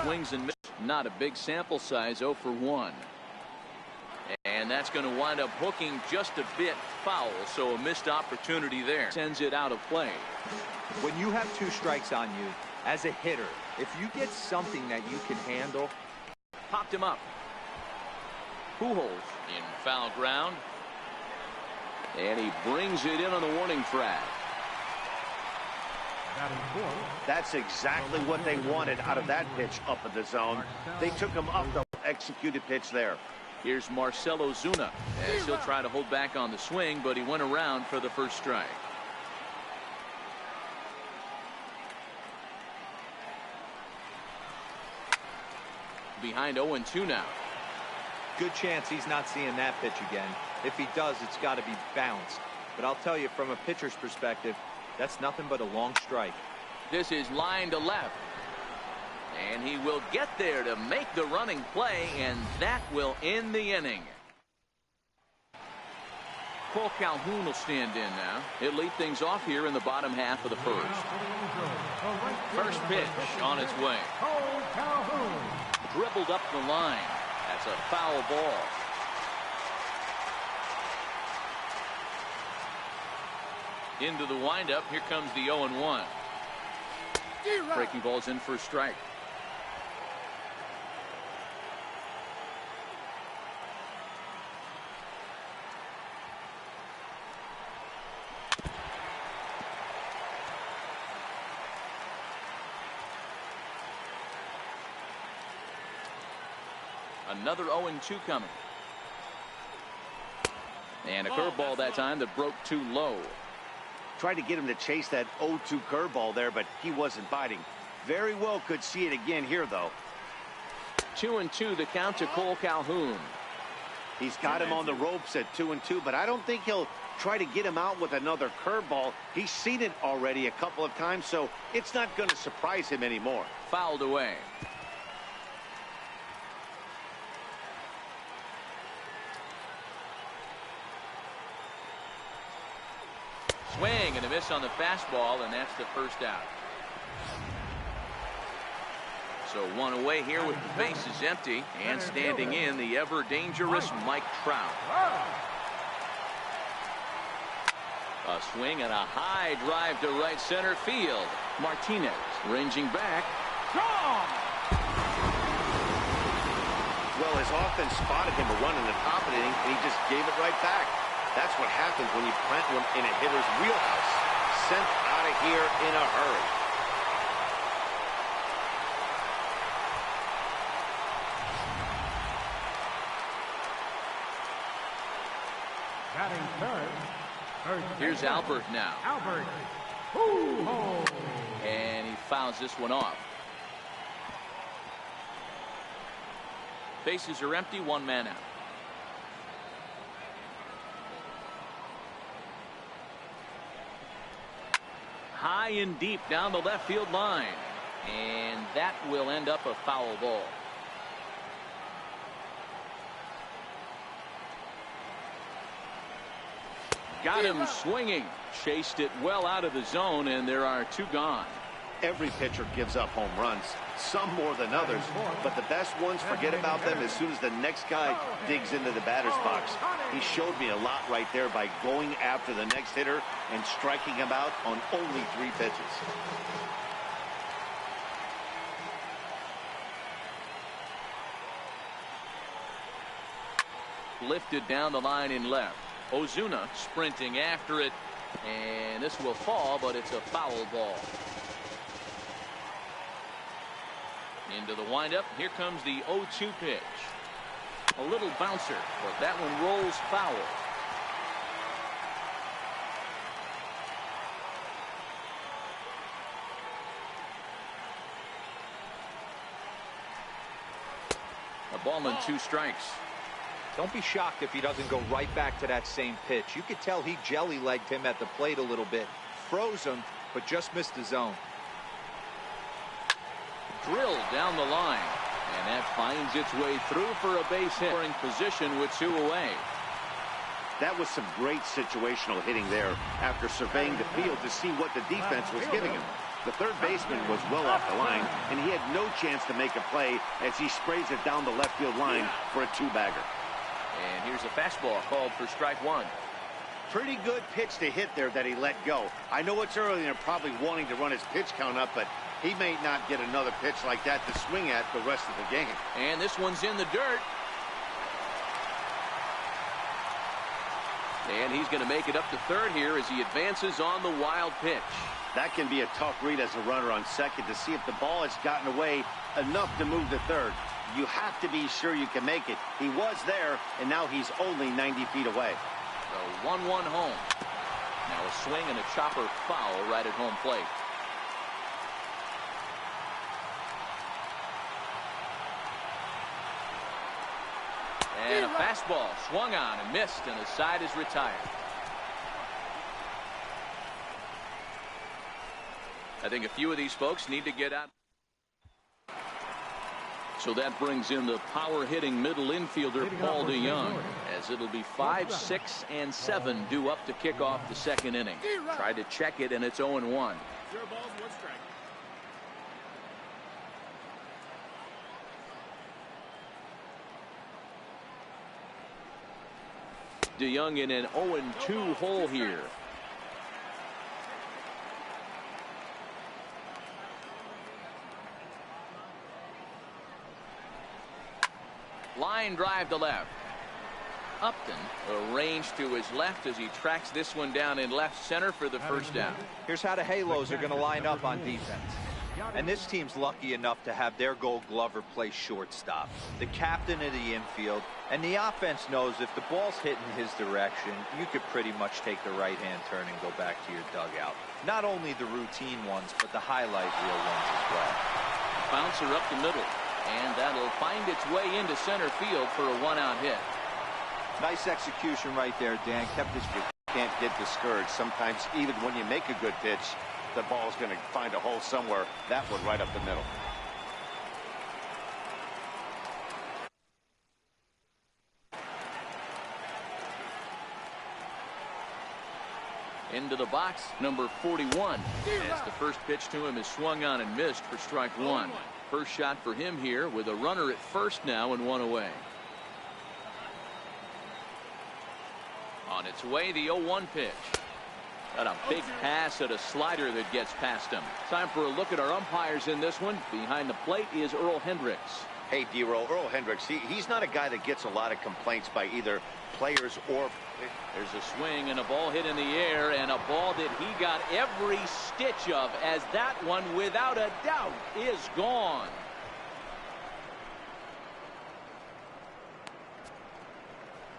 swings and misses. Not a big sample size, 0 for 1. And that's going to wind up hooking just a bit foul, so a missed opportunity there. Sends it out of play. When you have 2 strikes on you, as a hitter, if you get something that you can handle. Popped him up. Pujols in foul ground. And he brings it in on the warning track. That's exactly what they wanted out of that pitch up in the zone. They took him up the executed pitch there. Here's Marcell Ozuna, as he'll try to hold back on the swing, but he went around for the first strike. Behind 0-2 now. Good chance he's not seeing that pitch again. If he does, it's got to be bounced. But I'll tell you, from a pitcher's perspective, that's nothing but a long strike. This is line to left. And he will get there to make the running play, and that will end the inning. Cole Calhoun will stand in now. He'll lead things off here in the bottom half of the first. First pitch on its way. Dribbled up the line. That's a foul ball. Into the windup. Here comes the 0-1. Breaking ball's in for a strike. Another 0-2 coming. And a curveball that time that broke too low. Tried to get him to chase that 0-2 curveball there, but he wasn't biting. Very well could see it again here, though. 2-2 the count to Cole Calhoun. He's got him on the ropes at 2-2, but I don't think he'll try to get him out with another curveball. He's seen it already a couple of times, so it's not going to surprise him anymore. Fouled away. Swing and a miss on the fastball, and that's the first out. So one away here with the bases empty, and standing in the ever dangerous Mike Trout. A swing and a high drive to right center field. Martinez ranging back. Gone! Well, his offense spotted him a run in the top of the inning, and he just gave it right back. That's what happens when you plant one in a hitter's wheelhouse. Sent out of here in a hurry. Here's Albert now. And he fouls this one off. Bases are empty, 1 man out. High and deep down the left field line. And that will end up a foul ball. Got him swinging. Chased it well out of the zone, and there are 2 gone. Every pitcher gives up home runs, some more than others, but the best ones forget about them as soon as the next guy digs into the batter's box. He showed me a lot right there by going after the next hitter and striking him out on only 3 pitches. Lifted down the line in left. Ozuna sprinting after it, and this will fall, but it's a foul ball. Into the windup. Here comes the 0-2 pitch. A little bouncer, but that one rolls foul. A ball and 2 strikes. Don't be shocked if he doesn't go right back to that same pitch. You could tell he jelly-legged him at the plate a little bit. Froze him, but just missed the zone. Drilled down the line, and that finds its way through for a base hit. In position with 2 away. That was some great situational hitting there after surveying the field to see what the defense was giving him. The third baseman was well off the line, and he had no chance to make a play as he sprays it down the left field line for a two-bagger. And here's a fastball called for strike one. Pretty good pitch to hit there that he let go. I know it's early and they're probably wanting to run his pitch count up, but he may not get another pitch like that to swing at the rest of the game. And this one's in the dirt. And he's going to make it up to third here as he advances on the wild pitch. That can be a tough read as a runner on second to see if the ball has gotten away enough to move to third. You have to be sure you can make it. He was there, and now he's only 90 feet away. The 1-1 home. Now a swing and a chopper foul right at home plate. And a fastball swung on and missed, and the side is retired. I think a few of these folks need to get out. So that brings in the power-hitting middle infielder Paul DeYoung, as it'll be 5, 6, and 7 due up to kick off the second inning. Tried to check it, and it's 0-1. DeYoung in an 0-2 hole here. Line drive to left. Upton arranged to his left as he tracks this one down in left center for the first down. Here's how the Halos are going to line up on defense. And this team's lucky enough to have their Gold Glover play shortstop, the captain of the infield, and the offense knows if the ball's hitting his direction, you could pretty much take the right-hand turn and go back to your dugout. Not only the routine ones, but the highlight reel ones as well. Bouncer up the middle, and that'll find its way into center field for a one-out hit. Nice execution right there, Dan. Kept his feet. Can't get discouraged. Sometimes even when you make a good pitch, the ball's going to find a hole somewhere. That one right up the middle. Into the box, number 41. As the first pitch to him is swung on and missed for strike one. First shot for him here with a runner at first now and one away. On its way, the 0-1 pitch. Got a big pass at a slider that gets past him. Time for a look at our umpires in this one. Behind the plate is Earl Hendricks. Hey, D-Roll, Earl Hendricks, he's not a guy that gets a lot of complaints by either players or... There's a swing and a ball hit in the air, and a ball that he got every stitch of, as that one, without a doubt, is gone.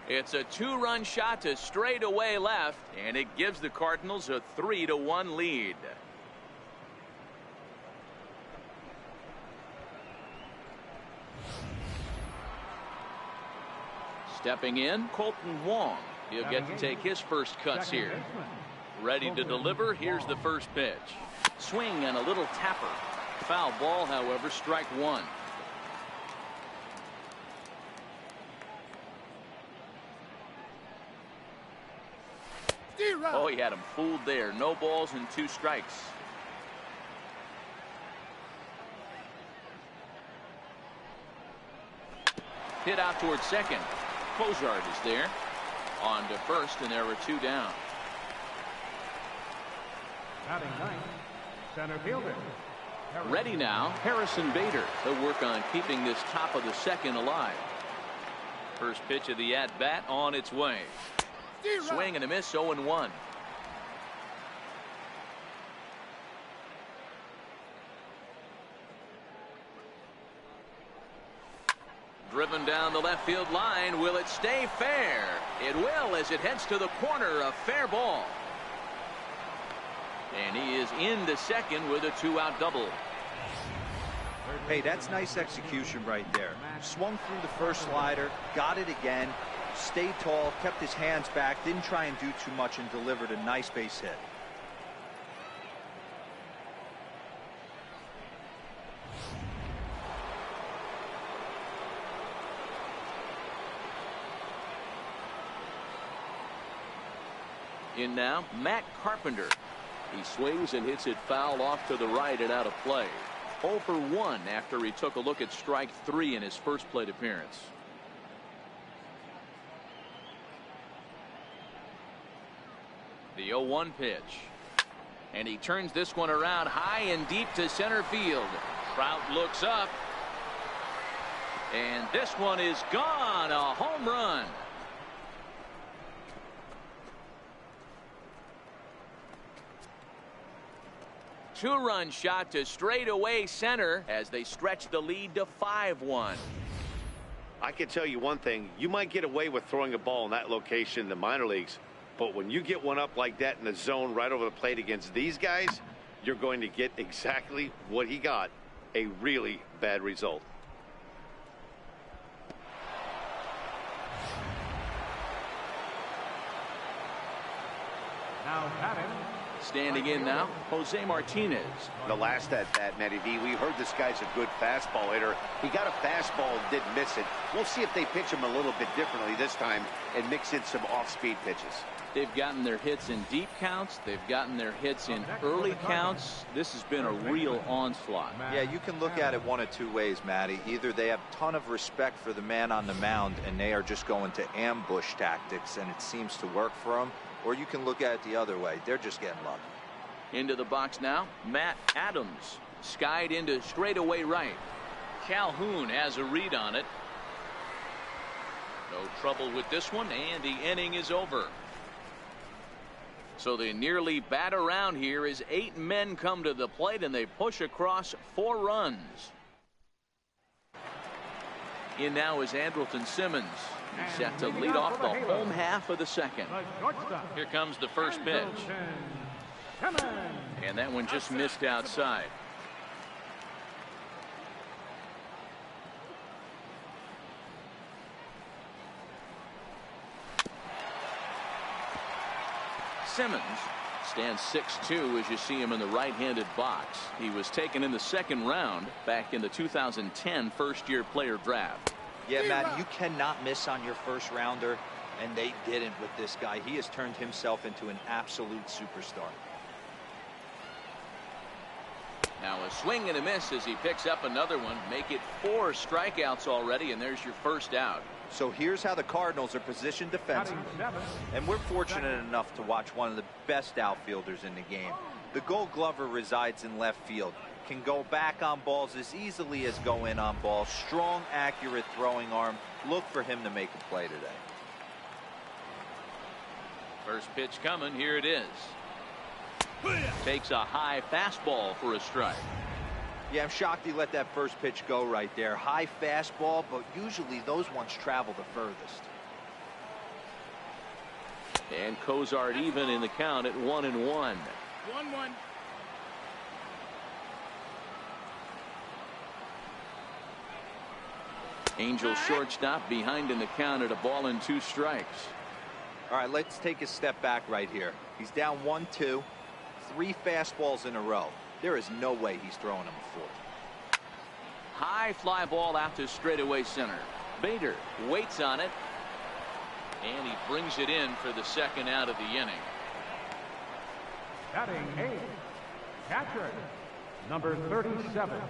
It's a two-run shot to straightaway left, and it gives the Cardinals a 3-1 lead. Stepping in, Colton Wong. He'll get to take his first cuts here. Ready to deliver. Here's the first pitch. Swing and a little tapper. Foul ball, however, strike one. Oh, he had him fooled there. No balls and 2 strikes. Hit out towards second. Cozart is there. On to first, and there are 2 down. Batting ninth, center fielder. Ready now, Harrison Bader. He'll work on keeping this top of the second alive. First pitch of the at-bat on its way. Swing and a miss, 0-1. Driven down the left field line. Will it stay fair? It will, as it heads to the corner. A fair ball. And he is into second with a 2-out double. Hey, that's nice execution right there. Swung through the first slider, got it again, stayed tall, kept his hands back, didn't try and do too much, and delivered a nice base hit. In now, Matt Carpenter. He swings and hits it foul off to the right and out of play. 0 for 1 after he took a look at strike 3 in his first plate appearance. The 0-1 pitch. And he turns this one around high and deep to center field. Trout looks up. And this one is gone. A home run. Two-run shot to straightaway center as they stretch the lead to 5-1. I can tell you one thing. You might get away with throwing a ball in that location in the minor leagues, but when you get one up like that in the zone right over the plate against these guys, you're going to get exactly what he got, a really bad result. Now batting. Standing in now, Jose Martinez. The last at bat, Matty V, we heard this guy's a good fastball hitter. He got a fastball and didn't miss it. We'll see if they pitch him a little bit differently this time and mix in some off-speed pitches. They've gotten their hits in deep counts. They've gotten their hits in early counts. This has been a real onslaught. Yeah, you can look at it one of two ways, Matty. Either they have a ton of respect for the man on the mound and they are just going to ambush tactics and it seems to work for them, or you can look at it the other way. They're just getting lucky. Into the box now, Matt Adams. Skied into straightaway right. Calhoun has a read on it. No trouble with this one, and the inning is over. So they nearly bat around here as 8 men come to the plate and they push across 4 runs. In now is Andrelton Simmons. He's set to lead off the home half of the second. Here comes the first pitch. And that one just missed outside. Simmons stands 6'2" as you see him in the right-handed box. He was taken in the second round back in the 2010 first-year player draft. Yeah, Matt, you cannot miss on your first rounder, and they didn't with this guy. He has turned himself into an absolute superstar. Now a swing and a miss as he picks up another one. Make it 4 strikeouts already, and there's your first out. So here's how the Cardinals are positioned defensively. And we're fortunate enough to watch one of the best outfielders in the game. The Gold Glover resides in left field. Can go back on balls as easily as go in on balls. Strong, accurate throwing arm. Look for him to make a play today. First pitch coming. Here it is. Takes a high fastball for a strike. Yeah, I'm shocked he let that first pitch go right there. High fastball, but usually those ones travel the furthest. And Cozart even in the count at 1-1. 1-1. Angels shortstop behind in the count at 1-2 strikes. All right, let's take a step back right here. He's down 1-2, 3 fastballs in a row. There is no way he's throwing him a 4. High fly ball out to straightaway center. Bader waits on it. And he brings it in for the second out of the inning. Batting 8, catcher, number 37.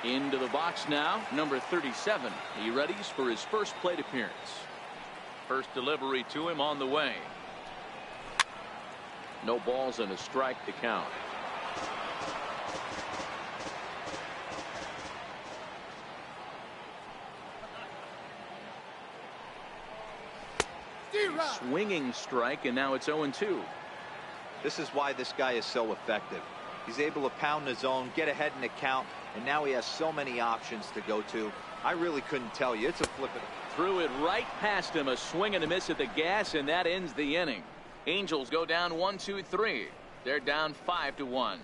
Into the box now, number 37. He readies for his first plate appearance. First delivery to him on the way. No balls and a strike to count. Swinging strike, and now it's 0-2. This is why this guy is so effective. He's able to pound the zone, get ahead in the count, and now he has so many options to go to. I really couldn't tell you. It's a flip. Threw it right past him. A swing and a miss at the gas, and that ends the inning. Angels go down 1-2-3. They're down 5-1.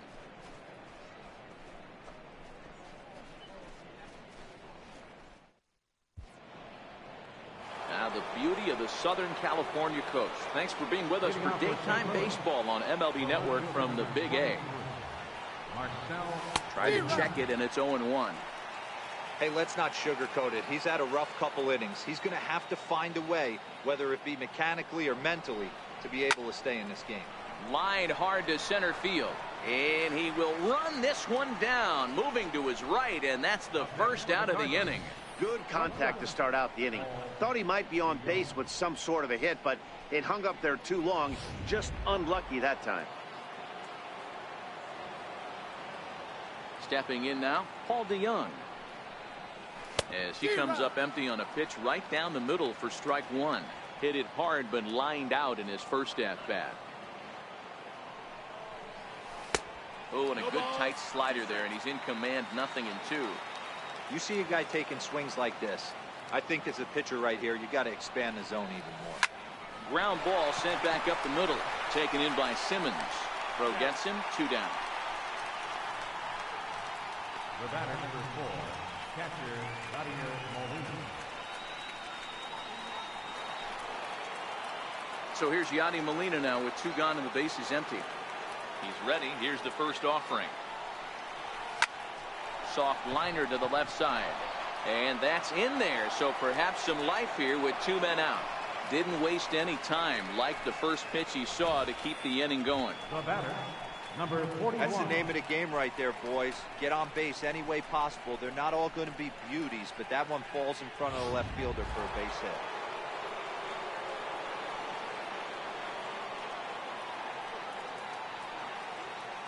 Now the beauty of the Southern California coast. Thanks for being with us for daytime baseball on MLB Network from the Big A. Try to check it, and it's 0-1. Hey, let's not sugarcoat it. He's had a rough couple innings. He's going to have to find a way, whether it be mechanically or mentally, to be able to stay in this game. Lined hard to center field. And he will run this one down, moving to his right, and that's the first out of the inning. Good contact to start out the inning. Thought he might be on base with some sort of a hit, but it hung up there too long. Just unlucky that time. Stepping in now, Paul DeYoung. As he comes up empty on a pitch right down the middle for strike one. Hit it hard, but lined out in his first at-bat. Oh, and a good tight slider there, and he's in command, 0-2. You see a guy taking swings like this. I think as a pitcher right here, you got to expand the zone even more. Ground ball sent back up the middle. Taken in by Simmons. Throw gets him, 2 down. The batter, number 4, catcher Vladimir Molina. So here's Yadi Molina now with 2 gone and the base is empty. He's ready. Here's the first offering. Soft liner to the left side. And that's in there. So perhaps some life here with 2 men out. Didn't waste any time like the first pitch he saw to keep the inning going. The batter, number 41. That's the name of the game right there, boys. Get on base any way possible. They're not all going to be beauties, but that one falls in front of the left fielder for a base hit.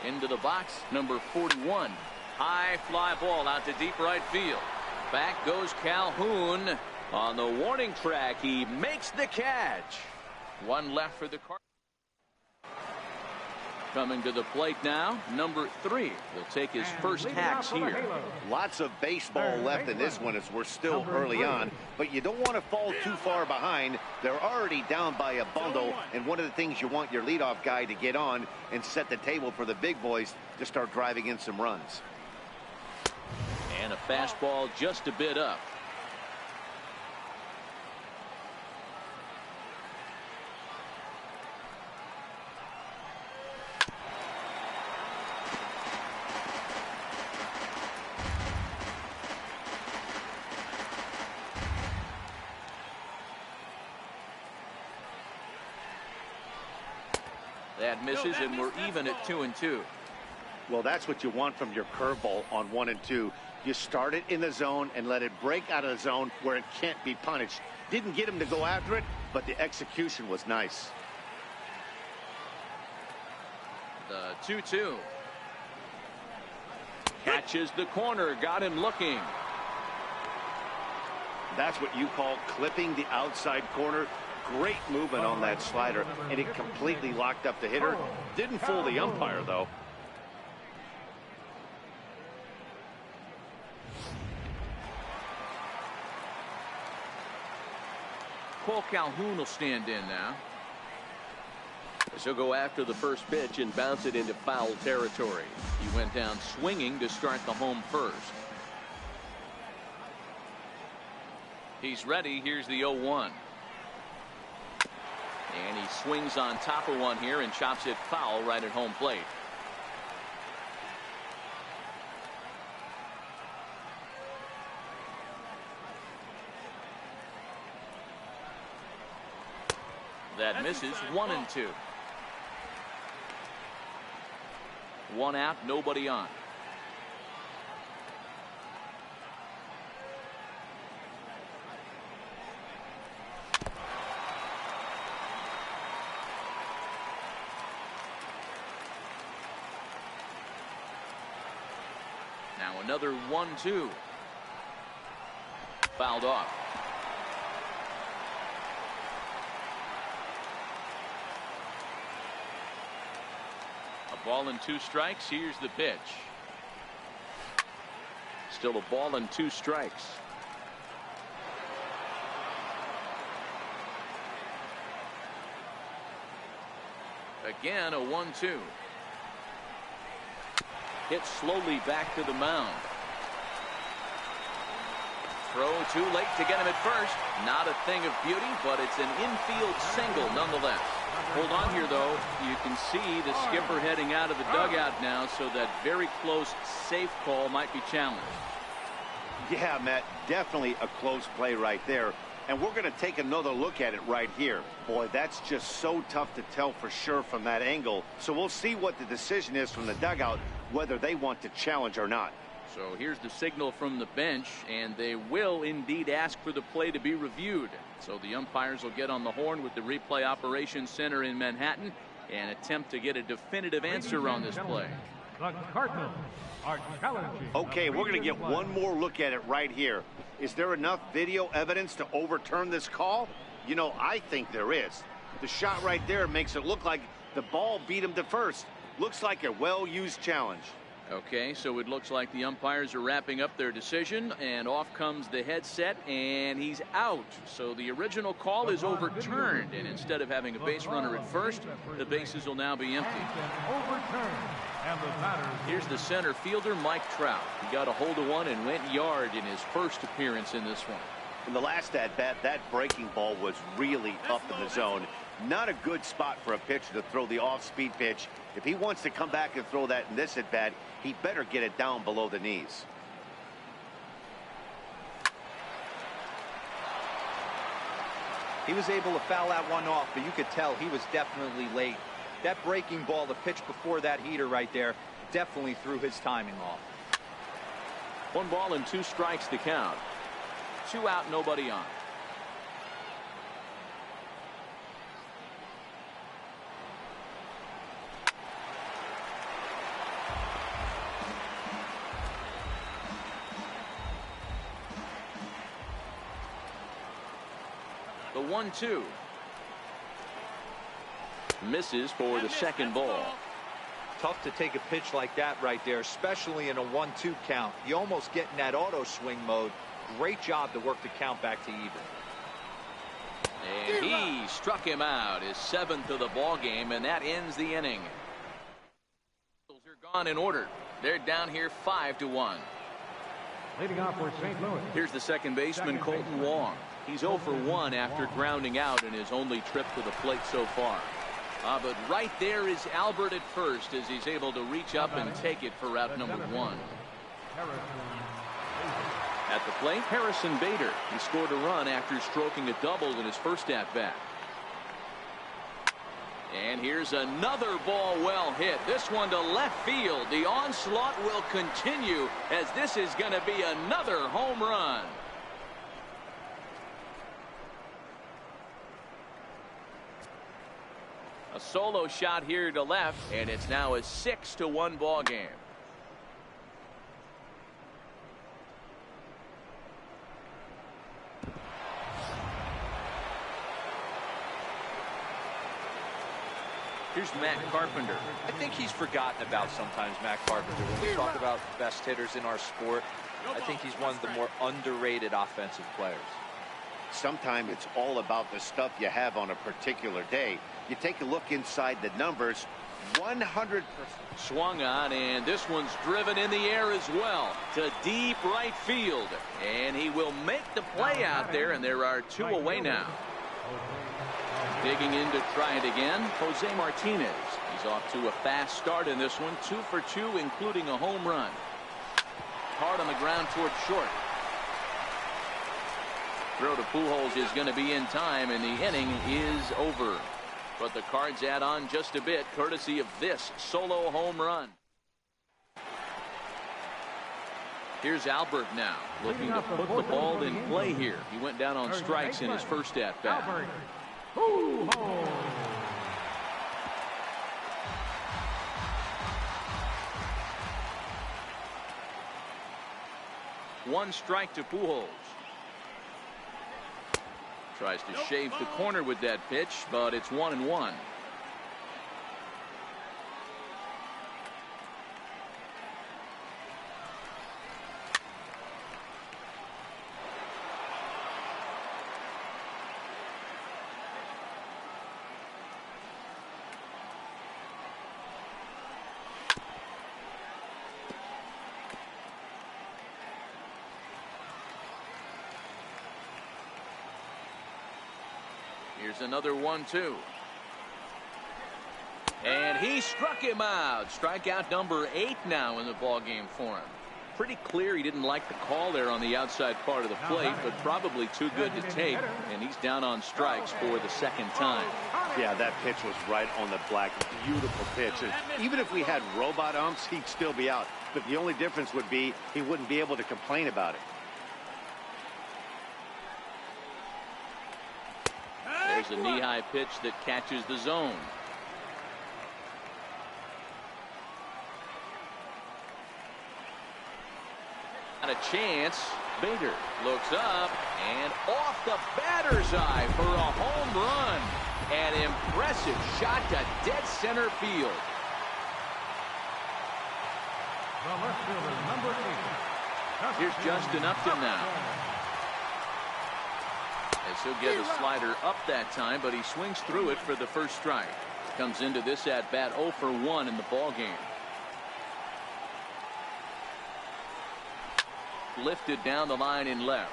Into the box, number 41. High fly ball out to deep right field. Back goes Calhoun. On the warning track, he makes the catch. 1 left for the Cardinals. Coming to the plate now, number 3. He'll take his first hacks here. Lots of baseball left in this one as we're still early on, but you don't want to fall too far behind. They're already down by a bundle, and one of the things you want your leadoff guy to get on and set the table for the big boys to start driving in some runs. And a fastball just a bit up. That misses, and we're even at 2-2. Well, that's what you want from your curveball on 1 and 2. You start it in the zone and let it break out of the zone where it can't be punished. Didn't get him to go after it, but the execution was nice. The 2-2. Catches the corner, got him looking. That's what you call clipping the outside corner. Great movement on that slider, and it completely locked up the hitter. Didn't fool the umpire, though. Cole Calhoun will stand in now. So go after the first pitch and bounce it into foul territory. He went down swinging to start the home first. He's ready. Here's the 0-1. And he swings on top of one here and chops it foul right at home plate. That misses. 1-2. 1 out, nobody on. Now another 1-2. Fouled off. A ball and 2 strikes. Here's the pitch. Still a ball and 2 strikes. Again, a 1-2. Hit slowly back to the mound. Throw too late to get him at first. Not a thing of beauty, but it's an infield single nonetheless. Hold on here, though. You can see the skipper heading out of the dugout now, so that very close, safe call might be challenged. Yeah, Matt, definitely a close play right there. And we're going to take another look at it right here. Boy, that's just so tough to tell for sure from that angle. So we'll see what the decision is from the dugout, whether they want to challenge or not. So here's the signal from the bench, and they will indeed ask for the play to be reviewed. So the umpires will get on the horn with the replay operations center in Manhattan and attempt to get a definitive answer on this play. The Cardinals are challenging. Okay, we're going to get one more look at it right here. Is there enough video evidence to overturn this call? You know, I think there is. The shot right there makes it look like the ball beat him to first. Looks like a well-used challenge. Okay, so it looks like the umpires are wrapping up their decision, and off comes the headset, and he's out. So the original call is overturned, and instead of having a base runner at first, the bases will now be empty. Here's the center fielder, Mike Trout. He got a hold of one and went yard in his first appearance in this one. In the last at-bat, that breaking ball was really up in the zone. Not a good spot for a pitcher to throw the off-speed pitch. If he wants to come back and throw that in this at-bat, he better get it down below the knees. He was able to foul that one off, but you could tell he was definitely late. That breaking ball, the pitch before that heater right there, definitely threw his timing off. 1 ball and 2 strikes to count. 2 out, nobody on. The 1-2. Misses for the second ball. Tough to take a pitch like that right there, especially in a 1-2 count. You almost get in that auto swing mode. Great job to work the count back to even. And he struck him out, his 7th of the ball game, and that ends the inning. They're gone in order. They're down here 5-1. Leading off for St. Louis. Here's the second baseman, Colton Wong. He's 0 for 1 after grounding out in his only trip to the plate so far. But right there is Albert at first as he's able to reach up and take it for out number 1. At the plate, Harrison Bader. He scored a run after stroking a double in his first at-bat. And here's another ball well hit. This one to left field. The onslaught will continue as this is going to be another home run. A solo shot here to left, and it's now a 6-1 ball game. Here's Matt Carpenter. I think he's forgotten about sometimes, Matt Carpenter. When we talk about best hitters in our sport, I think he's one of the more underrated offensive players. Sometimes it's all about the stuff you have on a particular day. You take a look inside the numbers, 100%. Swung on, and this one's driven in the air as well to deep right field. And he will make the play out there, and there are 2 away now. Digging in to try it again, Jose Martinez. He's off to a fast start in this one, 2 for 2, including a home run. Hard on the ground towards short. Throw to Pujols is going to be in time, and the inning is over. But the Cards add on just a bit, courtesy of this solo home run. Here's Albert now, looking to put the ball in play here. He went down on strikes in his first at-bat. One strike to Pujols. Tries to shave the corner with that pitch, but it's 1-1. Here's another 1-2. And he struck him out. Strikeout number 8 now in the ball game for him. pretty clear he didn't like the call there on the outside part of the plate, but probably too good to take, and he's down on strikes for the second time. Yeah, that pitch was right on the black. Beautiful pitch. And even if we had robot umps, he'd still be out. But the only difference would be he wouldn't be able to complain about it. There's a knee-high pitch that catches the zone. Got a chance. Bader looks up and off the batter's eye for a home run. An impressive shot to dead center field. The left fielder, number 8. Here's Justin Upton now. As he'll get a slider up that time, but he swings through it for the first strike. Comes into this at bat 0 for 1 in the ball game. Lifted down the line in left.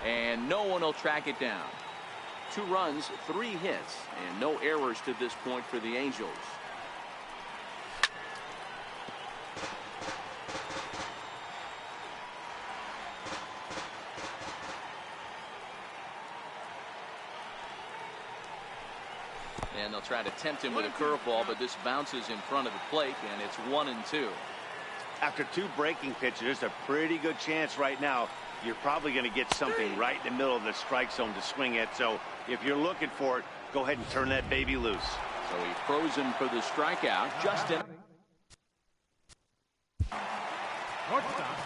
And no one will track it down. 2 runs, 3 hits, and no errors to this point for the Angels. And they'll try to tempt him with a curveball, but this bounces in front of the plate, and it's 1-2. After 2 breaking pitches, there's a pretty good chance right now you're probably going to get something right in the middle of the strike zone to swing at. So if you're looking for it, go ahead and turn that baby loose. So he froze him for the strikeout. Justin. Shortstop,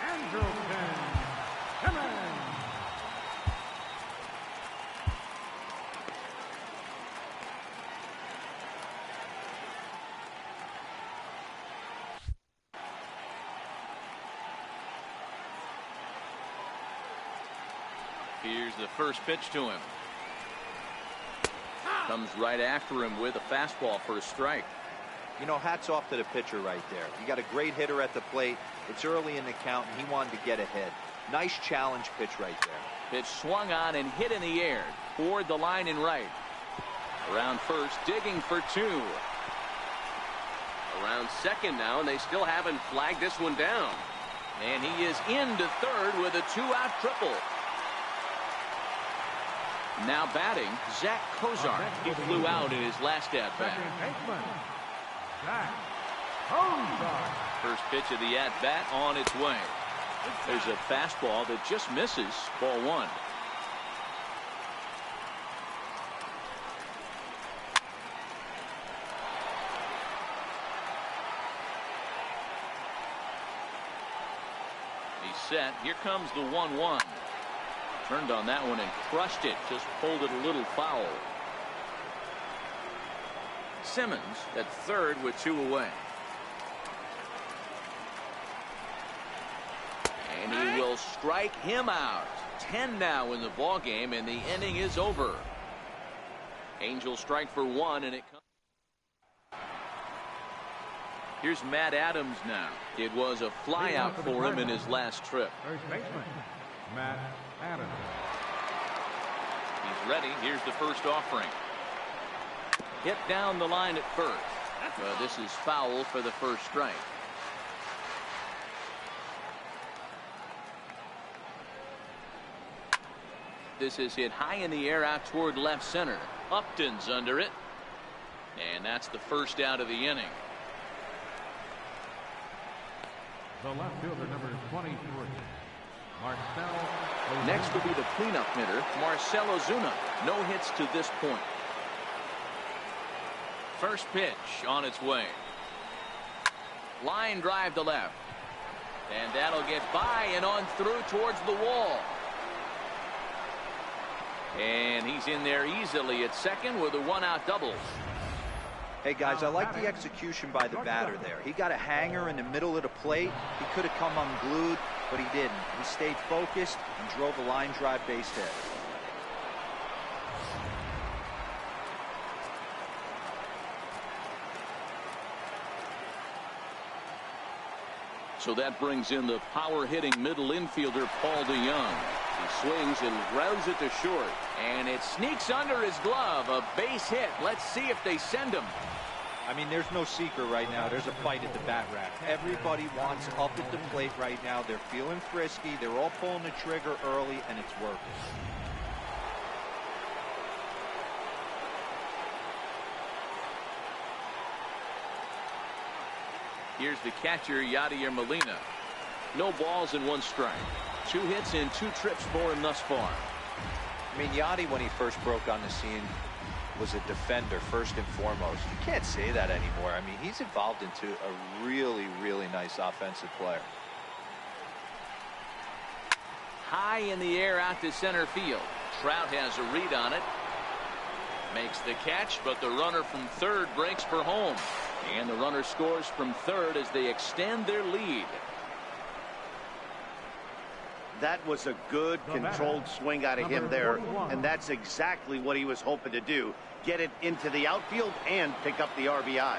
Andrew Timmons. Here's the first pitch to him. Comes right after him with a fastball for a strike. You know, hats off to the pitcher right there. You got a great hitter at the plate. It's early in the count, and he wanted to get ahead. Nice challenge pitch right there. Pitch swung on and hit in the air toward the line and right. Around first, digging for 2. Around second now, and they still haven't flagged this one down. And he is into third with a 2-out triple. Now batting, Zach Kozar. He flew out in his last at-bat. First pitch of the at-bat on its way. There's a fastball that just misses. Ball 1. He's set. Here comes the 1-1. Turned on that one and crushed it. Just pulled it a little foul. Simmons at third with 2 away. And he will strike him out. 10 now in the ball game, and the inning is over. Angels strike for 1, and it comes. Here's Matt Adams now. It was a fly out for him in his last trip. First baseman, Matt Adams. He's ready. Here's the first offering. Hit down the line at first. This is foul for the first strike. This is hit high in the air out toward left center. Upton's under it. And that's the first out of the inning. The left fielder, number 23. Next will be the cleanup hitter, Marcell Ozuna. No hits to this point. First pitch on its way. Line drive to left. And that'll get by and on through towards the wall. And he's in there easily at second with a 1-out double. Hey, guys, I like the execution by the batter there. He got a hanger in the middle of the plate. He could have come unglued, but he didn't. He stayed focused and drove a line drive base hit. So that brings in the power-hitting middle infielder, Paul DeYoung. He swings and grounds it to short. And it sneaks under his glove. A base hit. Let's see if they send him. I mean, there's no secret right now. There's a fight at the bat rack. Everybody wants up at the plate right now. They're feeling frisky. They're all pulling the trigger early, and it's working. Here's the catcher, Yadier Molina. No balls and 1 strike. 2 hits and 2 trips for him thus far. I mean, Yadi, when he first broke on the scene, was a defender first and foremost. You can't say that anymore. I mean, he's evolved into a really, really nice offensive player. High in the air out to center field. Trout has a read on it. Makes the catch, but the runner from third breaks for home. And the runner scores from third as they extend their lead. That was a good controlled swing out of him there, and that's exactly what he was hoping to do. Get it into the outfield and pick up the RBI.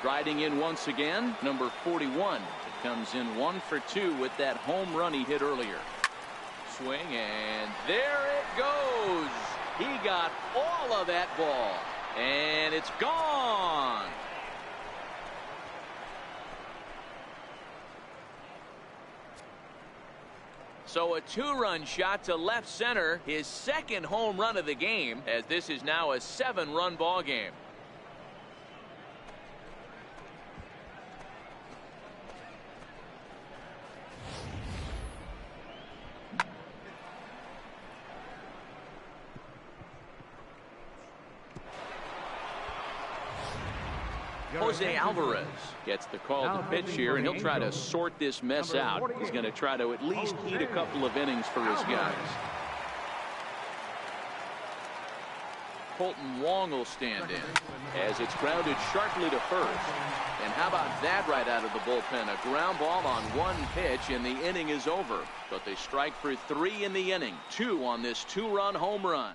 Striding in once again, number 41. It comes in 1 for 2 with that home run he hit earlier. Swing, and there it goes. He got all of that ball, and it's gone. So a 2-run shot to left center, his 2nd home run of the game, as this is now a 7-run ball game. Jose Alvarez gets the call to pitch here, and he'll try to sort this mess out. He's going to try to at least eat a couple of innings for his guys. Colton Wong will stand in as it's grounded sharply to first. And how about that right out of the bullpen? A ground ball on 1 pitch, and the inning is over. But they strike for 3 in the inning. 2 on this 2-run home run.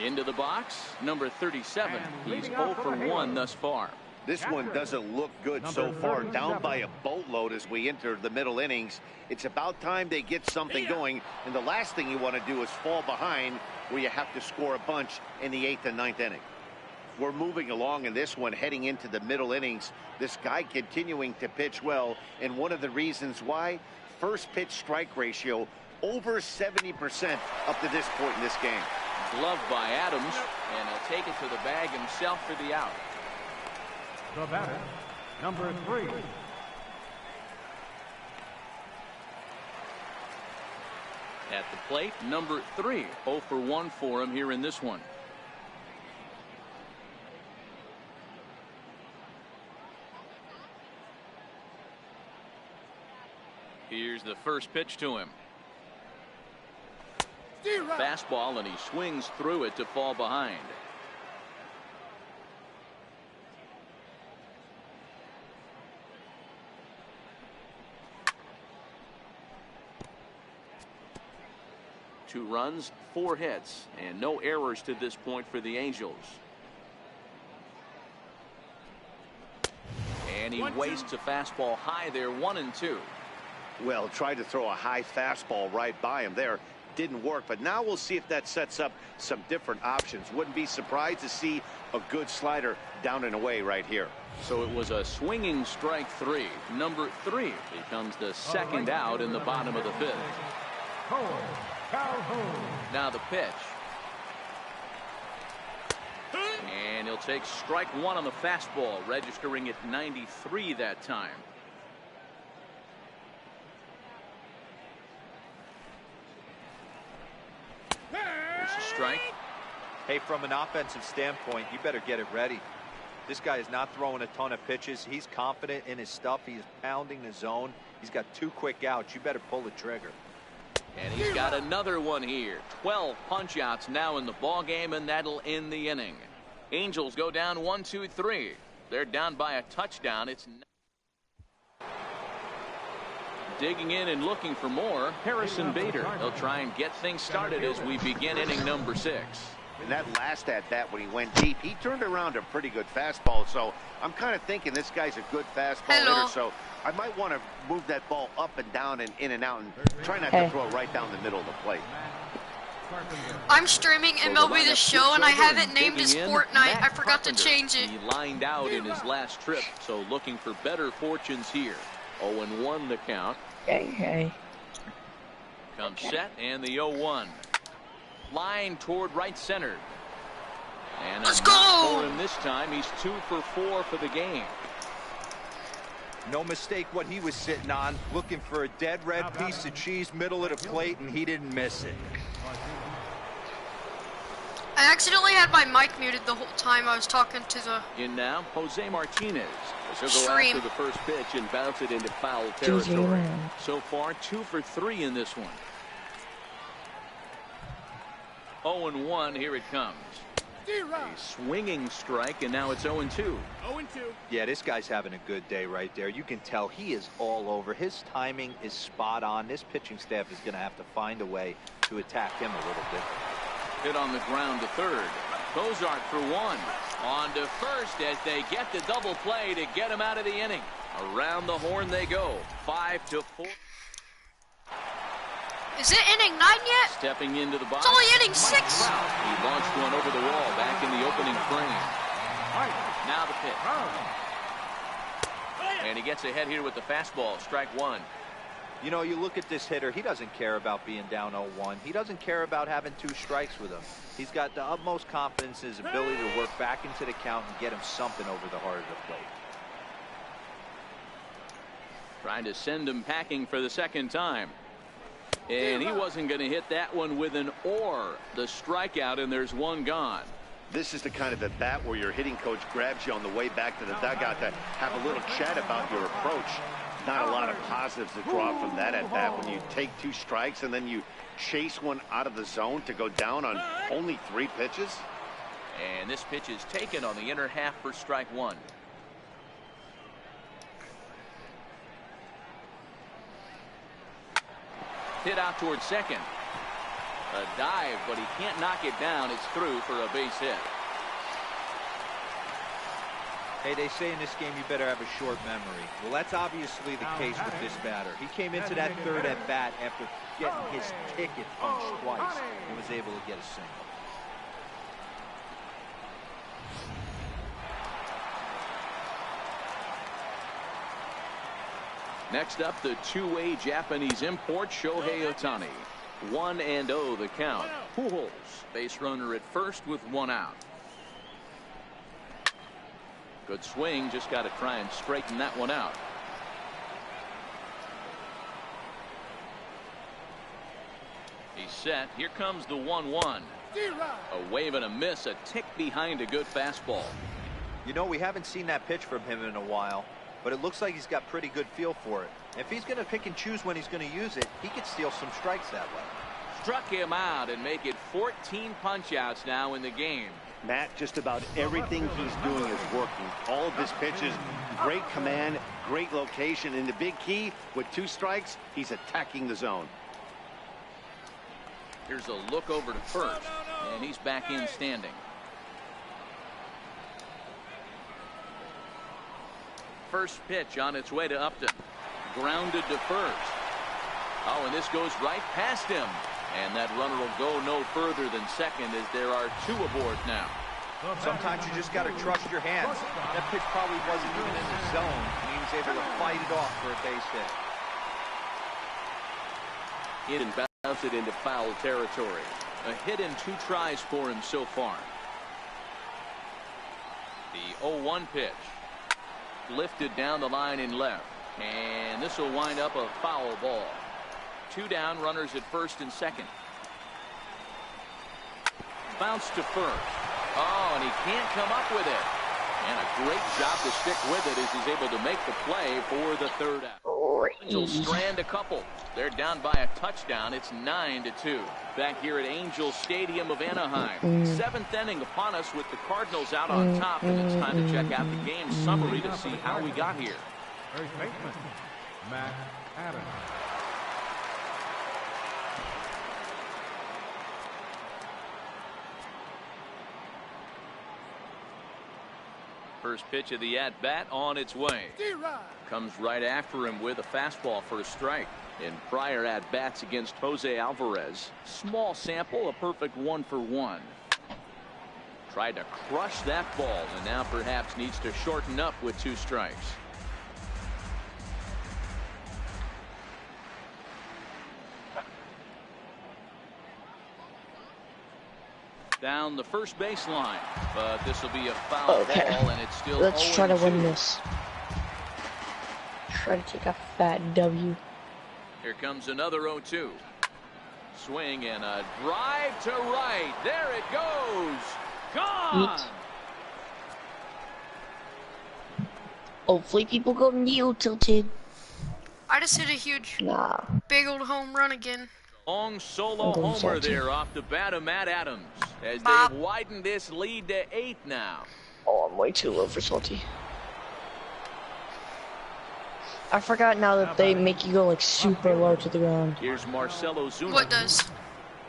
Into the box, number 37. He's 0 for 1 thus far. This one doesn't look good so far. Down by a boatload as we enter the middle innings. It's about time they get something going. And the last thing you want to do is fall behind where you have to score a bunch in the 8th and 9th inning. We're moving along in this one, heading into the middle innings. This guy continuing to pitch well. And one of the reasons why, first pitch strike ratio over 70% up to this point in this game. Glove by Adams, and he'll take it to the bag himself for the out. The batter, number 3. At the plate, number 3. 0 for 1 for him here in this one. Here's the first pitch to him. Fastball, and he swings through it to fall behind. Two runs, 4 hits, and no errors to this point for the Angels. And he wastes a fastball high there, 1-2. Well, tried to throw a high fastball right by him there. Didn't work, but now we'll see if that sets up some different options. Wouldn't be surprised to see a good slider down and away right here. So it was a swinging strike 3. Number 3 becomes the 2nd out in the bottom of the 5th. Now the pitch. And he'll take strike 1 on the fastball, registering at 93 that time. Strike. Hey, from an offensive standpoint, you better get it ready. This guy is not throwing a ton of pitches. He's confident in his stuff. He's pounding the zone. He's got 2 quick outs. You better pull the trigger. And he's got another one here. 12 punch outs now in the ball game, and that'll end the inning. Angels go down 1-2-3. They're down by a touchdown. It's digging in and looking for more. Harrison Bader. He'll try and get things started as we begin inning number 6. And that last at bat when he went deep, he turned around a pretty good fastball. So I'm kind of thinking this guy's a good fastball hitter. So I might want to move that ball up and down and in and out and try not to throw it right down the middle of the plate. I'm streaming MLB The Show, and I haven't named his Fortnite. I forgot to Carpenter. change it. He lined out in his last trip, so looking for better fortunes here. 0-1 the count. Okay. Comes set, and the 0-1. Line toward right center. And Let's a knock go! for him this time. He's 2 for 4 for the game. No mistake what he was sitting on, looking for a dead red piece of cheese middle of the plate, and he didn't miss it. I accidentally had my mic muted the whole time I was talking to the In now, Jose Martinez. He'll go stream. after the first pitch and bounce it into foul territory. So far, 2 for 3 in this one. 0-1, here it comes. A swinging strike, and now it's 0-2. 0-2. Yeah, this guy's having a good day right there. You can tell he is all over. His timing is spot on. This pitching staff is going to have to find a way to attack him a little bit. Hit on the ground to third. Bozart for 1. On to first as they get the double play to get him out of the inning. Around the horn they go. 5-4. Is it inning 9 yet? Stepping into the box. It's only inning 6. He launched one over the wall back in the opening frame. Now the pitch. And he gets ahead here with the fastball. Strike 1. You know, you look at this hitter, he doesn't care about being down 0-1. He doesn't care about having 2 strikes with him. He's got the utmost confidence in his ability to work back into the count and get him something over the heart of the plate. Trying to send him packing for the second time. And he wasn't going to hit that one with an or. The strikeout, and there's 1 gone. This is the kind of at bat where your hitting coach grabs you on the way back to the dugout to have a little chat about your approach. Not a lot of positives to draw from that at bat when you take 2 strikes and then you chase one out of the zone to go down on only 3 pitches. And this pitch is taken on the inner half for strike 1. Hit out towards second. A dive, but he can't knock it down. It's through for a base hit. Hey, they say in this game you better have a short memory. Well, that's obviously the case with this batter. He came into that third at bat after getting his ticket punched twice and was able to get a single. Next up, the two-way Japanese import, Shohei Ohtani. 1-0 the count. Pujols, base runner at first with 1 out. Good swing, just got to try and straighten that one out. He's set. Here comes the 1-1. A wave and a miss, a tick behind a good fastball. You know, we haven't seen that pitch from him in a while, but it looks like he's got pretty good feel for it. If he's going to pick and choose when he's going to use it, he could steal some strikes that way. Struck him out and make it 14 punch-outs now in the game. Matt, just about everything he's doing is working. All of his pitches, great command, great location, and the big key, with 2 strikes, he's attacking the zone. Here's a look over to first, and he's back in standing. First pitch on its way to Upton. Grounded to first. Oh, and this goes right past him. And that runner will go no further than second as there are 2 aboard now. Sometimes you just got to trust your hands. That pitch probably wasn't even in the zone, and he was able to fight it off for a base hit. And bounce it into foul territory. A hit in 2 tries for him so far. The 0-1 pitch. Lifted down the line in left. And this will wind up a foul ball. 2 down, runners at first and second. Bounce to first. Oh, and he can't come up with it. And a great job to stick with it as he's able to make the play for the 3rd out. Angels strand a couple. They're down by a touchdown. It's 9-2. Back here at Angel Stadium of Anaheim. 7th inning upon us with the Cardinals out on top, and it's time to check out the game summary to see how we got here. First baseman, Matt Adams. First pitch of the at-bat on its way. Comes right after him with a fastball for a strike. In prior at-bats against Jose Alvarez, small sample, a perfect 1-for-1. Tried to crush that ball, and now perhaps needs to shorten up with 2 strikes. Down the first baseline, but this will be a foul ball, and it's still 0-2. Let's try to win this. Try to take a fat W. Here comes another 0-2. Swing and a drive to right. There it goes. Gone. Hopefully people go kneel tilted. I just hit a huge, big old home run again. Long solo homer salty there off the bat of Matt Adams as Bob. they've widened this lead to 8 now. Oh, I'm way too low for salty. I forgot now that they make you go like super low to the ground. Here's Marcelo Zuna. What does?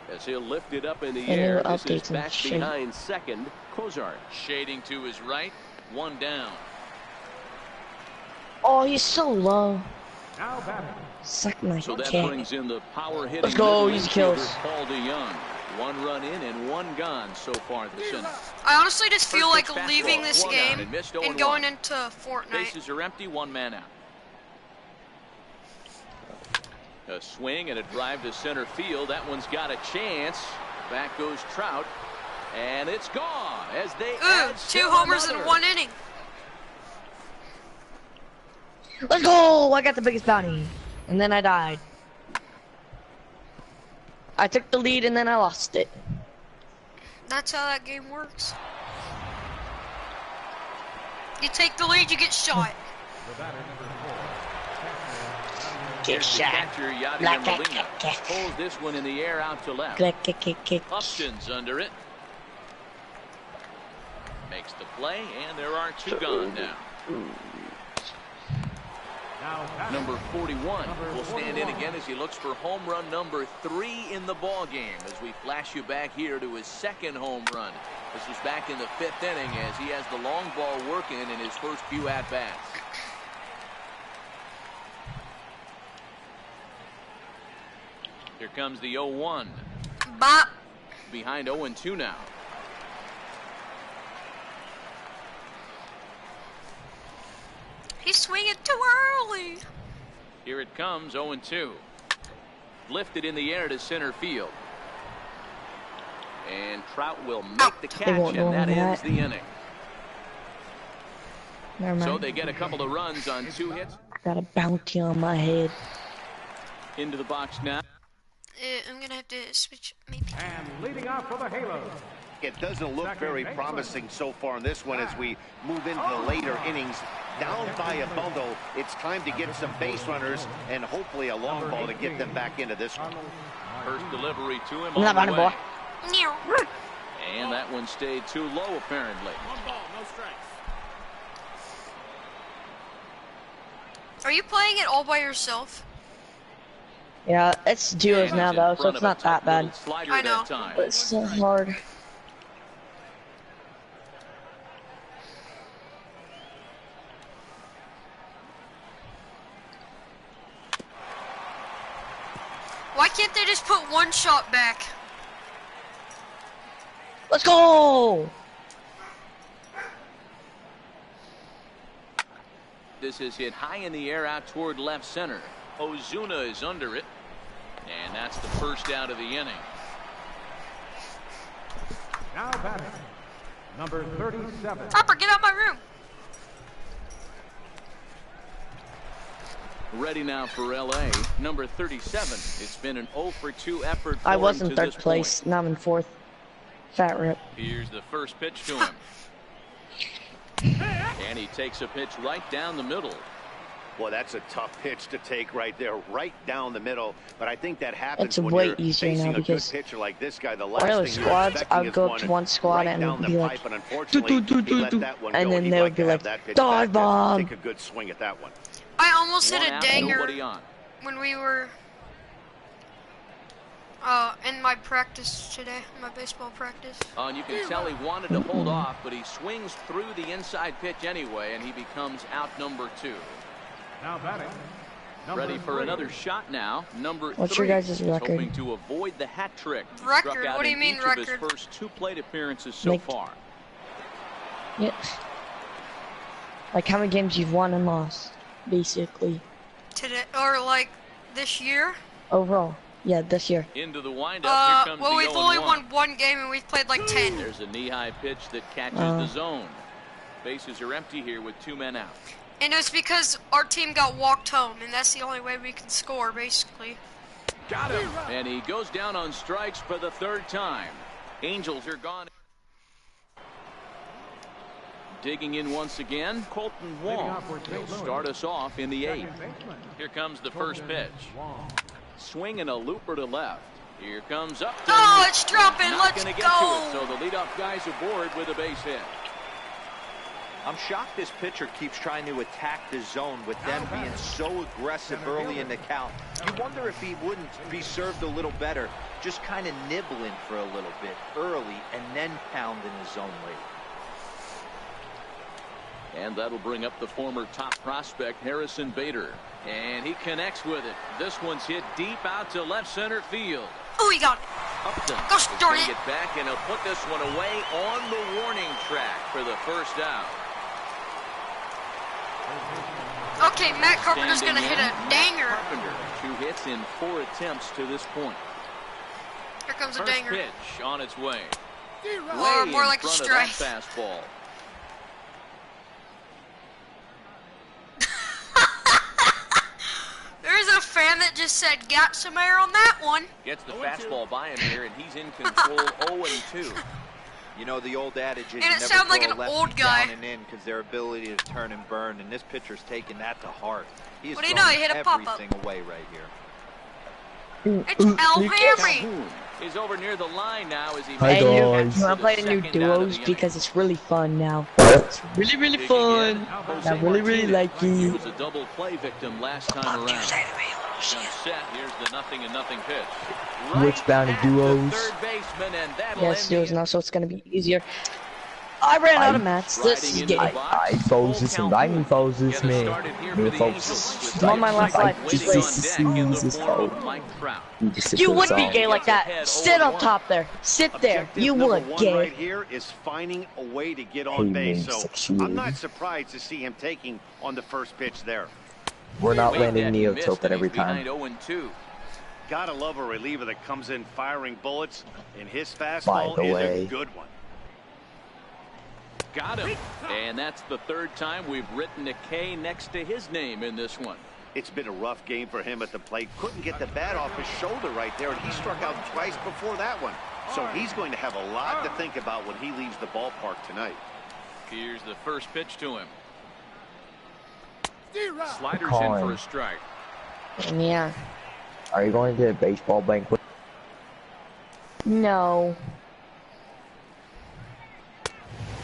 As he'll lift it up in the And air. it'll This is update some back shit. behind second. Kozar shading to his right. 1 down. Oh, he's so low. Now batting. Suck my So that cat. brings in the power hitting. Let's go, middle easy infielder, kills. Paul DeYoung. 1 run in and 1 gone so far this inning. I honestly just feel First like pitch leaving fastball, this 1 out, game and missed and 0-1. going into Fortnite. Bases are empty, 1 man out. A swing and a drive to center field. That one's got a chance. Back goes Trout, and it's gone as they Ooh, add 2 still homers another. in 1 inning. Let's go! I got the biggest bounty. And then I died. I took the lead and then I lost it. That's how that game works. You take the lead, you get shot. The batter, number 4. Get Here's the shot. catcher, Yadier Black, Molina. Pulls this one in the air out to left. Kick. Upton's under it. Makes the play, and there are 2 gone now. Now batting. Number 41 will stand in again as he looks for home run number 3 in the ball game. As we flash you back here to his 2nd home run. This was back in the 5th inning as he has the long ball working in his first few at bats. Here comes the 0-1. Bop. Behind 0-2 now. He's swinging too early. Here it comes, 0-2. Lifted in the air to center field. And Trout will make the catch, won't know and that that. ends the inning. Never mind. So they get a couple of runs on 2 hits. Got a bounty on my head. Into the box now. I'm gonna have to switch maybe. And leading off for the Halos. It doesn't look very promising so far in this one as we move into the later innings. Down by a bundle, it's time to get some base runners and hopefully a long ball to get them back into this one. First delivery to him I'm not on the running, way. boy. Meow. And that one stayed too low, apparently. 1 ball, no strikes. Are you playing it all by yourself? Yeah, it's duos And now he's in though, so front it's of a not tough that bad. little slider I know. that time. But it's still hard. Why can't they just put 1 shot back? Let's go! This is hit high in the air out toward left center. Ozuna is under it. And that's the first out of the inning. Now batting. Number 37. Topper, get out of my room. Ready now for LA. Number 37. It's been an 0-for-2 effort for I was him in to 3rd this place, point. now I'm in 4th. Fat rip. Here's the first pitch to him. And he takes a pitch right down the middle. Well, that's a tough pitch to take right there, right down the middle. But I think that happens It's when way you're easier facing now a good because pitcher like this guy. The our last other thing you're squads, expecting I'd is go up to one squad right and down the be like, pipe, and unfortunately, he let that one and go. then He'd they would like be to have like, that pitch dodge back bomb. and take a good swing at that one. I almost hit One a out, danger nobody on. when we were in my practice today, my baseball practice. And you can tell he wanted to hold off, but he swings through the inside pitch anyway, and he becomes out number 2. Now batting. Ready for another shot now. Number 3. What's your guys' record? Hoping to avoid the hat trick. He Record? struck out What do you in mean each record? of his first 2 plate appearances so far. Yeah. Like how many games you've won and lost, basically. Today, or like this year? Overall. Yeah, this year. Into the windup. Here comes well, the we've 0-1. only won 1 game and we've played like 10. There's a knee-high pitch that catches the zone. Bases are empty here with 2 men out. And it's because our team got walked home, and that's the only way we can score, basically. Got him. And he goes down on strikes for the 3rd time. Angels are gone. Digging in once again, Colton Wong. He'll start us off in the 8th. Here comes the first pitch. Swinging a looper to left. Here comes Upton. Oh, it's dropping. Let's Get to go. it, so the leadoff guy's aboard with a base hit. I'm shocked this pitcher keeps trying to attack the zone with them being so aggressive early in the count. You wonder if he wouldn't be served a little better, just kind of nibbling for a little bit early and then pounding the zone late. And that'll bring up the former top prospect, Harrison Bader. And he connects with it. This one's hit deep out to left center field. Oh, he got it. Upton Gosh darn it. get back, and he'll put this one away on the warning track for the first out. Okay, Matt Carpenter's going to hit a danger. Carpenter, 2 hits in 4 attempts to this point. Here comes a First danger. pitch on its way. Or more like a Way in front strike. of that fastball. There's a fan that just said, got some air on that one. Gets the fastball by him here, and he's in control 0-2. You know, the old adage is And you it never sounds like throw an a lefty old guy. down and in because their ability to turn and burn, and this pitcher's taking that to heart. He is What do you know? He hit a pop-up. everything away right here. It's Al Hamry. Calhoun is over near the line now as he Hey, makes you it want to play the new second out of duos the because it's really fun now. It's really fun. Jose I really like He it. was a double play victim last time around. Set. Here's the 0-0 pitch. Which bound of at the duos? third baseman, and that'll Yes, end duos the now, so it's gonna be easier. I ran out of mats. This is Riding into gay. the box. I foes this and I foes this, Get us man. started here for Me the folks. Angels with I'm on my last life. waiting Jesus. on deck in the Jesus, form of oh. Mike Trout. You would be gay like that. Sit up top there. Sit there. Objective You number would, 1 gay. right here is finding a way to get on Hey, base. man, So sexual. I'm not surprised to see him taking on the first pitch there. We're not Wait, landing that he missed, neo-tilted and every he's behind time. 0-2. Gotta love a reliever that comes in firing bullets, and his By fastball the is way. a good one. Got him. And that's the 3rd time we've written a K next to his name in this one. It's been a rough game for him at the plate. Couldn't get the bat off his shoulder right there, and he struck out twice before that one. So he's going to have a lot to think about when he leaves the ballpark tonight. Here's the first pitch to him. Sliders in Colin. for a strike. Yeah. Are you going to a baseball banquet? No.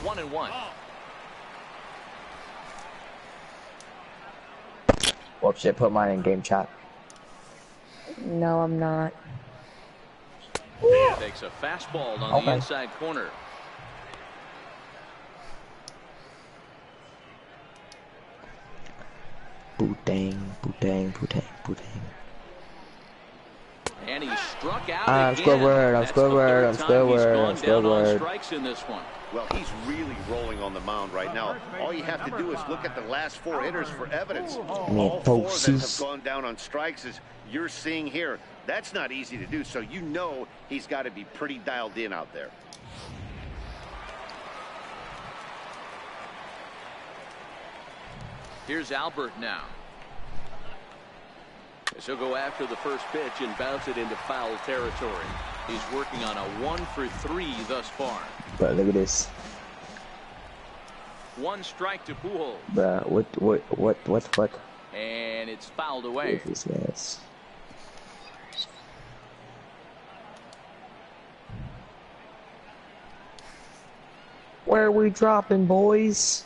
1-1. Well, shit, put mine in game chat. No, I'm not. Takes a fastball on the Okay. inside corner. Bootang, bootang, bootang, bootang. And he struck out I'm again. Squidward, I'm That's the Squidward, third I'm time Squidward, he's I'm gone down on Squidward. strikes in this one. Well, he's really rolling on the mound right now. All you have to do is look at the last 4 hitters for evidence. All 4 that have gone down on strikes, as you're seeing here. That's not easy to do, so you know he's got to be pretty dialed in out there. Here's Albert now. So go after the first pitch and bounce it into foul territory. He's working on a 1-for-3 thus far. But look at this. 1 strike to Pujols. Bruh, what the fuck? And it's fouled What away. is this mess? Where are we dropping, boys?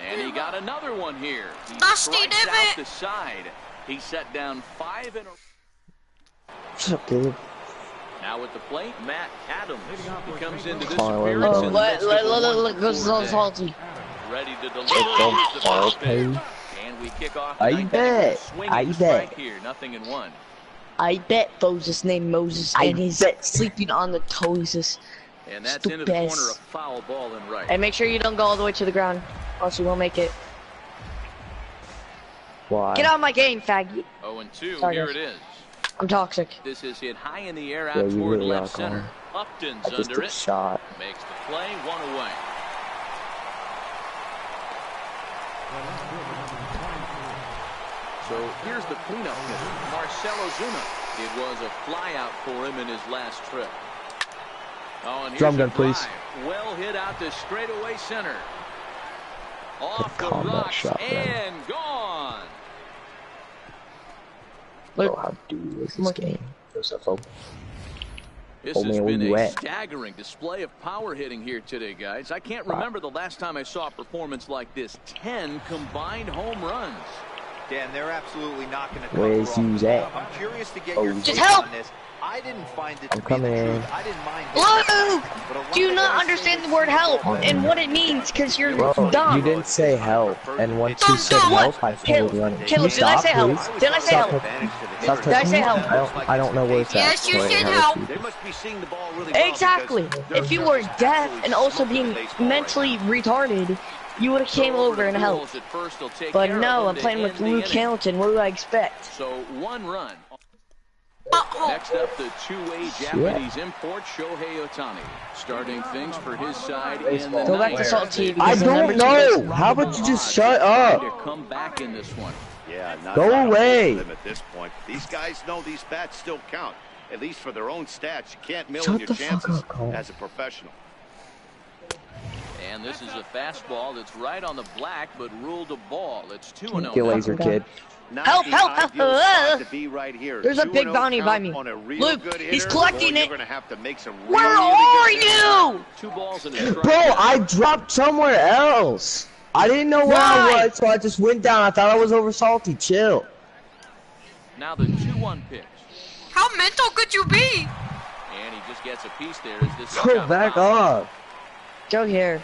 And he got another one here. He Dusty strikes Divot. out the side. He set down 5 in a What's up, dude? Now at the plate, Matt Adams. He comes into this Colin, where we appearance going? in the midst of a Look, goes four-day. salty. Ready to deliver. Don't Here's the fall, first pitch. hey. And we kick off the I ninth bet. inning with a swinging I strike bet. here, 0-1. I bet Moses named Moses and he's sleeping on the toes. And that's into the corner, a foul ball and right. And make sure you don't go all the way to the ground, or else you won't make it. Why? Get out of my game, faggot. 0-2, Sorry, here guys. it is. I'm toxic. This is hit high in the air out Yeah, you toward really left are, center. Colin. Upton's I just under took a it. shot. Makes the play, 1 away. So here's the cleanup hitter, Marcell Ozuna. It was a flyout for him in his last trip. Oh, and here's Drum gun, a drive. please. Well hit out to straightaway center. Off the Calm that rocks shot, man. and gone. Bro, how do this game? There's a folk. This Oh, has man, where been you a at? staggering display of power hitting here today, guys. I can't remember the last time I saw a performance like this. 10 combined home runs. Dan, they're absolutely not going to cover Where's off Hughes the ball. at? I'm curious to get Oh, your Just take help! on this. I didn't find it I'm to be the coming. truth. I didn't mind Luke! but a lot Do you of not guys understand say the word this help is and what it means? Because you're Bro, dumb. you didn't say help, and once you Dumb, said dumb. help, I started running. Can Caleb, you did I stop, say help? please? Did I say Stop help? Stop Did I say touching me. help? I don't know where it's at. Yes, you so said I help. They must be seeing the ball really well Exactly. because they're If you just were deaf absolutely and also smoking being the baseball mentally right retarded, you would have came over and helped. At first, he'll take But care of no, them I'm to playing end with the Luke inning. Hamilton. What do I expect? So 1 run. Uh-oh. Next up, the two-way Japanese import, Shohei Ohtani. Starting things for his side in the Go back to ninth. Salt TV. I because the number don't two know. How about you just shut up? To come back in this one. Yeah, not Go a lot of away. hope for them at this point. These guys know these bats still count, at least for their own stats. You can't mill Shut in your the fuck chances up, Cole. as a professional. And this is a fastball that's right on the black, but ruled a ball. It's 2-0. You laser kid. Not Help, the help, ideal help. spot to be right here. There's a big 2-0 bounty by count me. on a real Luke, good he's hitter. collecting Boy, it. You're going to have to make some Where really are good you? 2 balls and a strike. Bro, I dropped somewhere else. I didn't know where Why? I was, so I just went down. I thought I was over Salty. Chill. Now the 2-1 pitch. How mental could you be? And he just gets a piece there as this is Bro, got back fouled. off. Go here.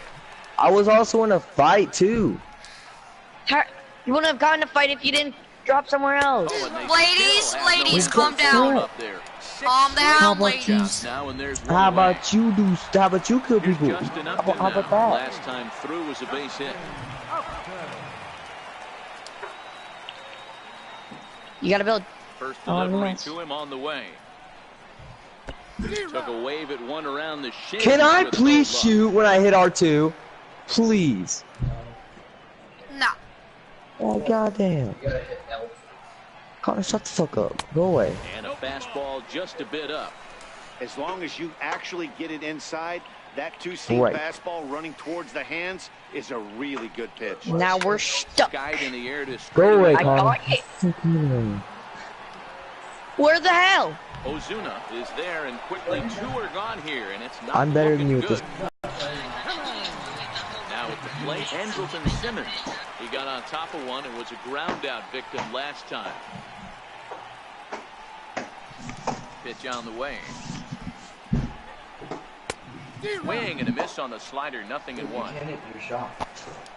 I was also in a fight, too. You wouldn't have gotten a fight if you didn't drop somewhere else. Oh, and they Ladies, still have no ladies, one calm to down. throw up there. Calm Six down, strikeouts ladies. Now, and there's How one away. about you do? How about you kill Here's people? Justin How Upton about now. that? Last time through was a base hit. You gotta build. First Oh, delivery nice. to him on the way. Took a wave at one around the shin. Can I with please no luck. shoot when I hit R2? Please. No. Oh, goddamn. Connor, shut the fuck up. Go away. And a fastball just a bit up. As long as you actually get it inside, that two-seam Right. fastball running towards the hands is a really good pitch. Now we're stuck. Skied in the air to Go straight away, I Connor. got it. Fucking- Where the hell? Ozuna is there, and quickly 2 are gone here, and it's not I'm better than looking you at good. this. Now at the plate, Andrelton Simmons. He got on top of one and was a ground out victim last time. Pitch on the way. Swing and a miss on the slider, 0-1.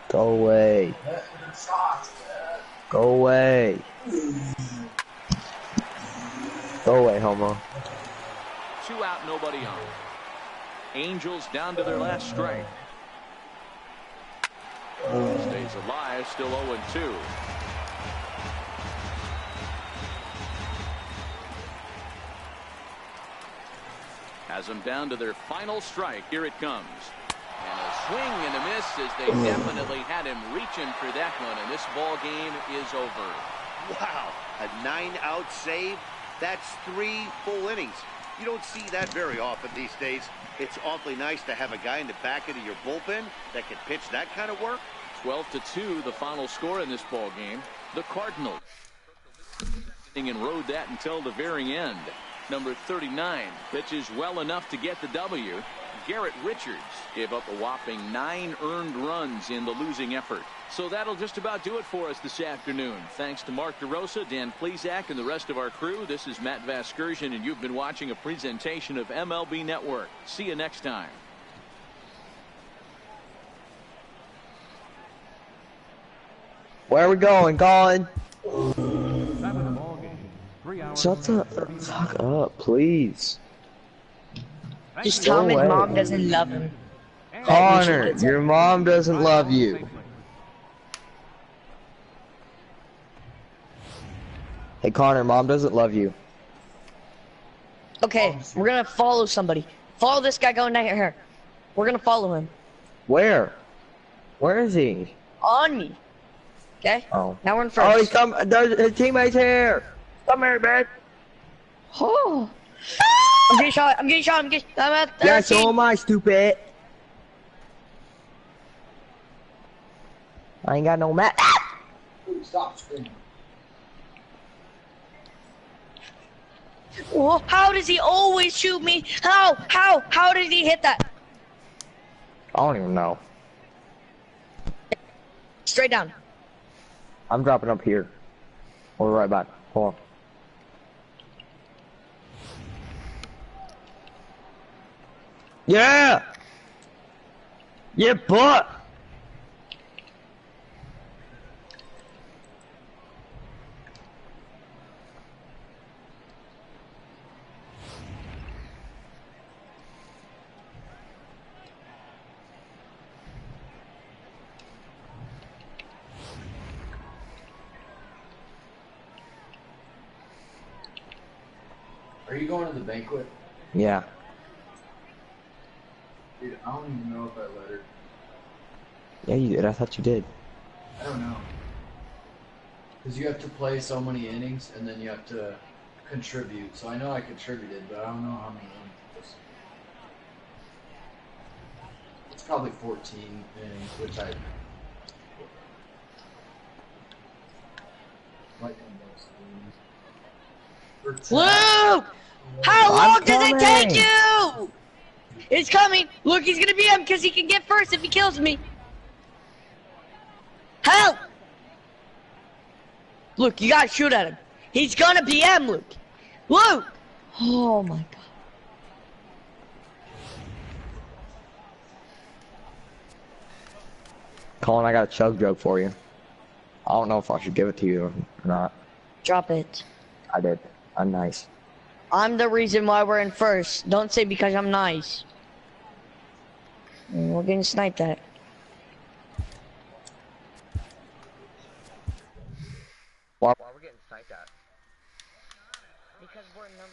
Go away. Go away. Go away, homo. 2 out, nobody on. Angels down to their last strike. Stays alive, still 0-2. Has them down to their final strike. Here it comes. And a swing and a miss as they definitely had him reaching for that one. And this ball game is over. Wow, a 9-out save. That's 3 full innings. You don't see that very often these days. It's awfully nice to have a guy in the back end of your bullpen that can pitch that kind of work. 12-2, the final score in this ball game. The Cardinals and rode that until the very end. Number 39 pitches well enough to get the W. Garrett Richards gave up a whopping 9 earned runs in the losing effort. So that'll just about do it for us this afternoon. Thanks to Mark DeRosa, Dan Plesac, and the rest of our crew. This is Matt Vasgersian, and you've been watching a presentation of MLB Network. See you next time. Where are we going, Colin? Time of the ball game. 3 hours Shut the and 30 fuck up, please. Just Go tell him his away. mom doesn't love him. Connor, your mom doesn't love you. Hey, Connor, mom doesn't love you. Okay, we're gonna follow somebody. Follow this guy going down here. We're gonna follow him. Where? Where is he? On me. Okay? Oh. Now we're in Oh, he's first. come. His teammate's here. Come here, man. Oh. I'm getting shot. I'm getting shot. I'm at Yeah, so am I, stupid. I ain't got no mat. Stop screaming. Whoa, how does he always shoot me? How did he hit that? I don't even know. Straight down. I'm dropping up here. We'll be right back. Hold on. Yeah! Yeah, butt! Are you going to the banquet? Yeah. Dude, I don't even know if I let her. Yeah, you did. I thought you did. I don't know. Because you have to play so many innings, and then you have to contribute. So I know I contributed, but I don't know how many innings it was. It's probably 14 innings, which I... Like most innings. Luke! How I'm long does it take coming. you? It's coming. Look, he's gonna be him because he can get first if he kills me. Help! Luke, you gotta shoot at him. He's gonna BM, Luke. Luke! Oh my god. Colin, I got a chug joke for you. I don't know if I should give it to you or not. Drop it. I did. I'm nice. I'm the reason why we're in first. Don't say because I'm nice. We're getting sniped at. Why we're getting sniped at? Because we're number